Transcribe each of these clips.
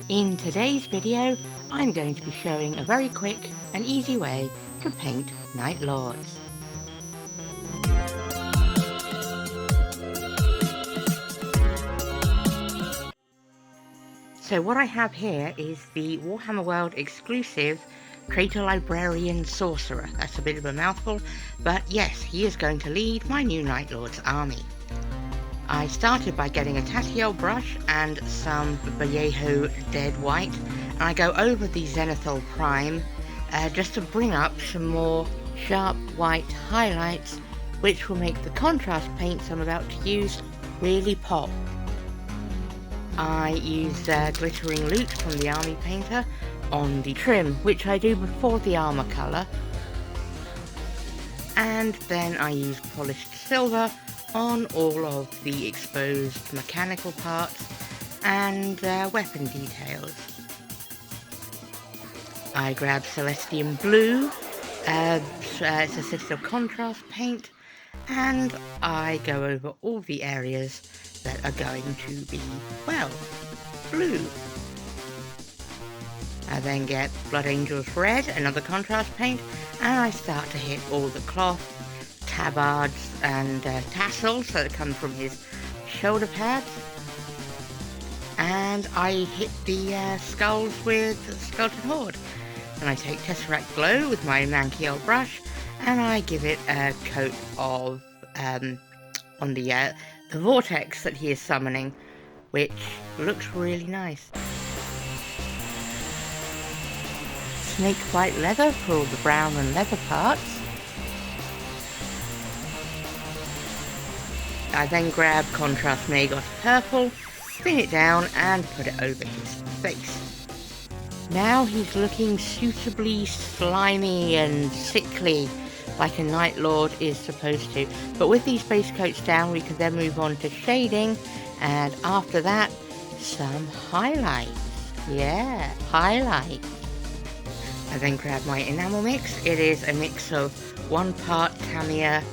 In today's video, I'm going to be showing a very quick and easy way to paint Night Lords. So what I have here is the Warhammer World exclusive Traitor Librarian Sorcerer. That's a bit of a mouthful, but yes, he is going to lead my new Night Lords army. I started by getting a Tatiel brush and some Vallejo Dead White, and I go over the Zenithal Prime just to bring up some more sharp white highlights, which will make the contrast paints I'm about to use really pop. I used glittering loot from the army painter on the trim, which I do before the armour colour, and then I used polished silver on all of the exposed mechanical parts and weapon details. I grabbed Celestium Blue, it's a Citadel Contrast paint, and I go over all the areas that are going to be, well, blue. I then get Blood Angels Red, another contrast paint, and I start to hit all the cloth, tabards and tassels that come from his shoulder pads, and I hit the skulls with Skeleton Horde. And I take Tesseract Glow with my Mankiel brush and I give it a coat of on the vortex that he is summoning, which looks really nice. Snake white leather for all the brown and leather parts. I then grab Contrast Magos Purple, spin it down and put it over his face. Now he's looking suitably slimy and sickly, like a Night Lord is supposed to. But with these base coats down, we can then move on to shading, and after that, some highlights. Yeah, highlights. I then grab my enamel mix. It is a mix of 1 part Tamiya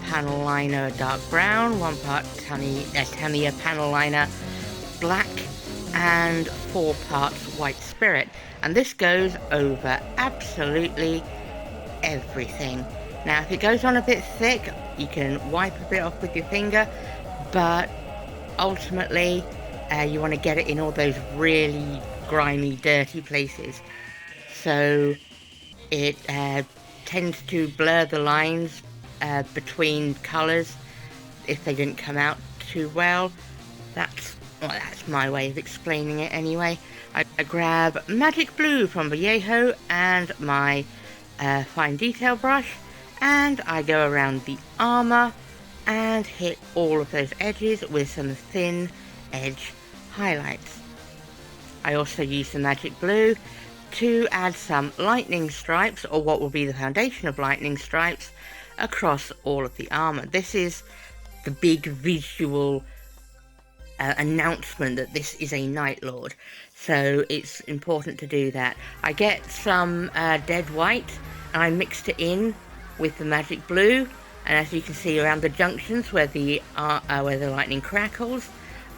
panel liner dark brown, 1 part Tamiya panel liner black, and 4 parts white spirit, and this goes over absolutely everything. Now if it goes on a bit thick, you can wipe a bit off with your finger, but ultimately you want to get it in all those really grimy, dirty places, so it tends to blur the lines between colours if they didn't come out too well. That's my way of explaining it anyway. I grab Magic Blue from Vallejo and my fine detail brush, and I go around the armour and hit all of those edges with some thin edge highlights. I also use the Magic Blue to add some lightning stripes, or what will be the foundation of lightning stripes, across all of the armour. This is the big visual announcement that this is a Night Lord, so it's important to do that. I get some dead white and I mixed it in with the Magic Blue, and as you can see around the junctions where the lightning crackles,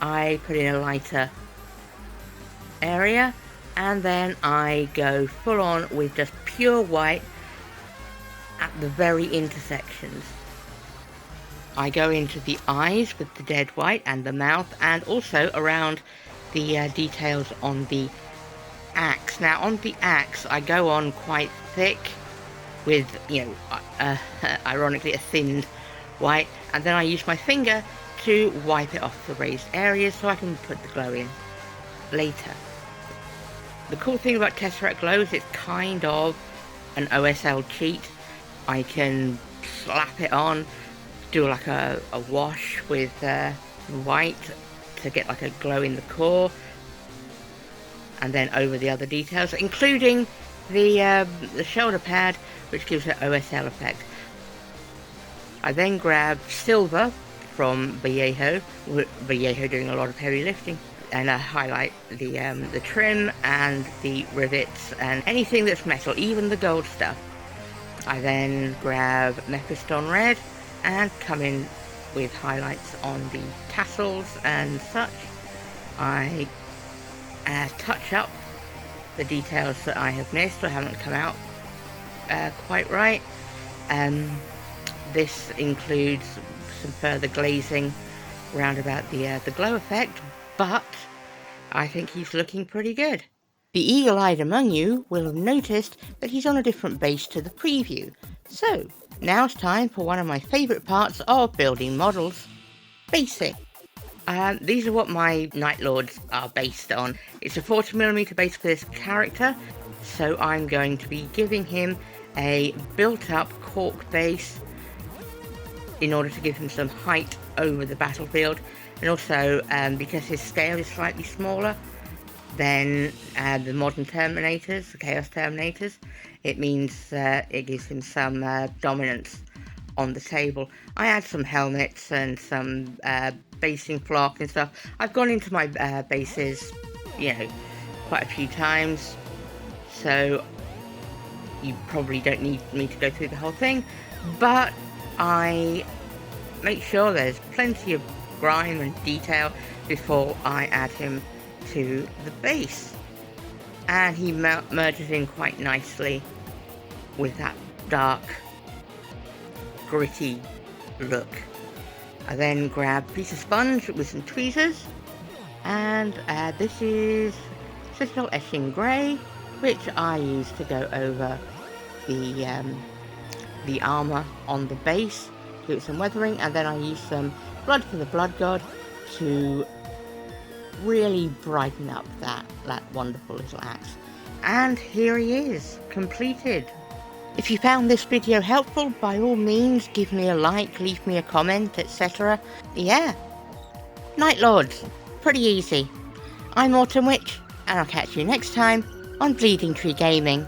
I put in a lighter area, and then I go full on with just pure white at the very intersections. I go into the eyes with the dead white and the mouth, and also around the details on the axe. Now on the axe I go on quite thick with, ironically a thinned white, and then I use my finger to wipe it off the raised areas so I can put the glow in later. The cool thing about Tesseract Glow is it's kind of an OSL cheat. I can slap it on, do like a wash with white to get like a glow in the core, and then over the other details, including the shoulder pad, which gives an OSL effect. I then grab silver from Vallejo doing a lot of heavy lifting, and I highlight the trim and the rivets and anything that's metal, even the gold stuff. I then grab Mephiston Red and come in with highlights on the tassels and such. I touch up the details that I have missed or haven't come out quite right. This includes some further glazing round about the glow effect, but I think he's looking pretty good. The eagle-eyed among you will have noticed that he's on a different base to the preview. So, now it's time for one of my favourite parts of building models, basing. These are what my Night Lords are based on. It's a 40mm base for this character, so I'm going to be giving him a built-up cork base in order to give him some height over the battlefield, and also because his scale is slightly smaller than the modern Terminators, the Chaos Terminators, it means it gives him some dominance on the table. I add some helmets and some basing flock and stuff. I've gone into my bases, quite a few times, so you probably don't need me to go through the whole thing, but I make sure there's plenty of grime and detail before I add him to the base, and he merges in quite nicely with that dark, gritty look. I then grab a piece of sponge with some tweezers, and this is Citadel Etching Grey, which I use to go over the armour on the base, give it some weathering, and then I use some Blood for the Blood God to really brighten up that wonderful little axe. And here he is, completed. If you found this video helpful, by all means give me a like, leave me a comment, etc. Yeah, Night Lords, pretty easy. I'm Autumn Witch, and I'll catch you next time on Bleeding Tree Gaming.